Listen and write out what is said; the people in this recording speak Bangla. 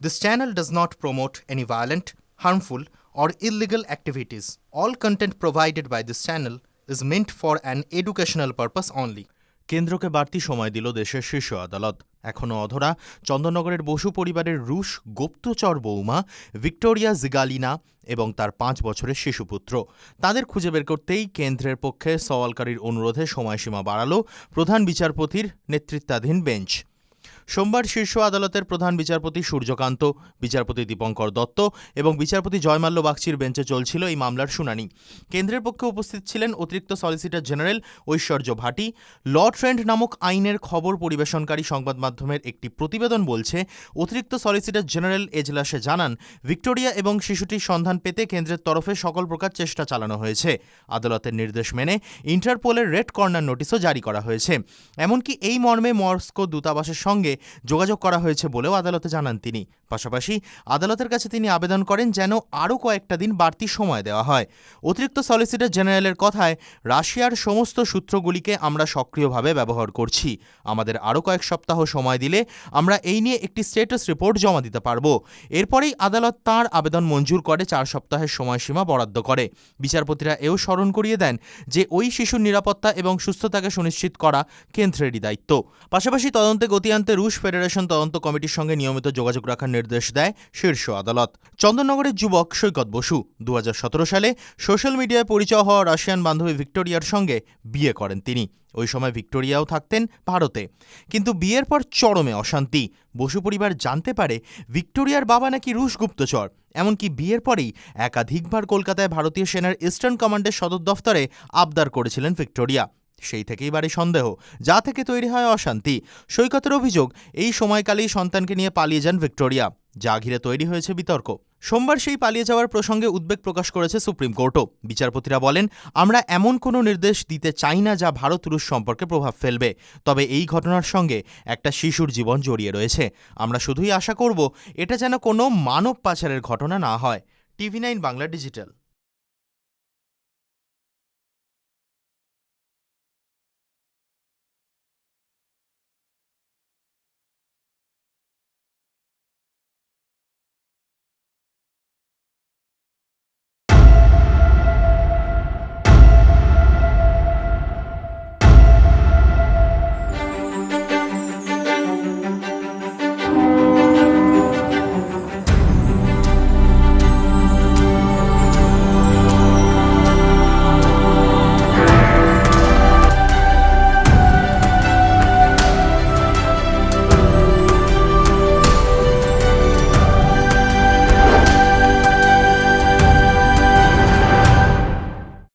This channel does not promote any violent, harmful, or illegal activities. All content provided by this channel is meant for an educational purpose only. কেন্দ্রকে বাড়তি সময় দিল দেশের শীর্ষ আদালত। এখনও অধরা চন্দননগরের বসু পরিবারের রুশ গুপ্তচর বৌমা ভিক্টোরিয়া জিগালিনা এবং তার 5 বছরের শিশুপুত্র। তাদের খুঁজে বের করতেই কেন্দ্রের পক্ষে সওয়ালকারীর অনুরোধে সময়সীমা বাড়াল প্রধান বিচারপতির নেতৃত্বাধীন বেঞ্চ। সোমবার শীর্ষ আদালতের প্রধান বিচারপতি সূর্যকান্ত, বিচারপতি দীপঙ্কর দত্ত এবং বিচারপতি জয়মাল্য বাগচির বেঞ্চে চলছিল এই মামলার শুনানি। কেন্দ্রের পক্ষে উপস্থিত ছিলেন অতিরিক্ত সলিসিটর জেনারেল ঐশ্বর্য ভাটি। ল ট্রেন্ড নামক আইনের খবর পরিবেশনকারী সংবাদ মাধ্যমের একটি প্রতিবেদন বলছে, অতিরিক্ত সলিসিটর জেনারেল এজলাসে জানান, ভিক্টোরিয়া এবং শিশুটির সন্ধান পেতে কেন্দ্রের তরফে সকল প্রকার চেষ্টা চালানো হয়েছে। আদালতের নির্দেশ মেনে ইন্টারপোলের রেড কর্নার নোটিশও জারি করা হয়েছে। এমনকি এই মর্মে মস্কো দূতাবাসের সঙ্গে যোগাযোগ করা হয়েছে বলেও আদালতে জানান তিনি। পাশাপাশি আদালতের কাছে তিনি আবেদন করেন যেন আরও কয়েকটা দিন বাড়তি সময় দেওয়া হয়। অতিরিক্ত সলিসিটর জেনারেলের কথায়, রাশিয়ার সমস্ত সূত্রগুলিকে আমরা সক্রিয়ভাবে ব্যবহার করছি। আমাদের আরও কয়েক সপ্তাহ সময় দিলে আমরা এই নিয়ে একটি স্ট্যাটাস রিপোর্ট জমা দিতে পারব। এরপরেই আদালত তাঁর আবেদন মঞ্জুর করে 4 সপ্তাহের সময়সীমা বরাদ্দ করে। বিচারপতিরা এও স্মরণ করিয়ে দেন যে ওই শিশুর নিরাপত্তা এবং সুস্থতাকে সুনিশ্চিত করা কেন্দ্রেরই দায়িত্ব। পাশাপাশি তদন্তে গতি আনতে রুশ ফেডারেশন তদন্ত কমিটির সঙ্গে নিয়মিত যোগাযোগ রাখার নির্দেশ দেয় শীর্ষ আদালত। চন্দননগরের যুবক সৈকত বসু 2017 সালে সোশ্যাল মিডিয়ায় পরিচয় হওয়া রাশিয়ান বান্ধবী ভিক্টোরিয়ার সঙ্গে বিয়ে করেন তিনি। ওই সময় ভিক্টোরিয়াও থাকতেন ভারতে। কিন্তু বিয়ের পর চরমে অশান্তি। বসু পরিবার জানতে পারে ভিক্টোরিয়ার বাবা নাকি রুশ গুপ্তচর। এমনকি বিয়ের পরেই একাধিকবার কলকাতায় ভারতীয় সেনার ইস্টার্ন কমান্ডের সদর দফতরে আবদার করেছিলেন ভিক্টোরিয়া। সেই থেকেই বাড়ে সন্দেহ, যা থেকে তৈরি হয় অশান্তি। সৈকতের অভিযোগ, এই সময়কালেই সন্তানকে নিয়ে পালিয়ে যান ভিক্টোরিয়া, যা ঘিরে তৈরি হয়েছে বিতর্ক। সোমবার সেই পালিয়ে যাওয়ার প্রসঙ্গে উদ্বেগ প্রকাশ করেছে সুপ্রিম কোর্টও। বিচারপতিরা বলেন, আমরা এমন কোনো নির্দেশ দিতে চাই না যা ভারত রুশ সম্পর্কে প্রভাব ফেলবে। তবে এই ঘটনার সঙ্গে একটা শিশুর জীবন জড়িয়ে রয়েছে। আমরা শুধুই আশা করব এটা যেন কোনো মানব পাচারের ঘটনা না হয়। TV9 Bangla digital.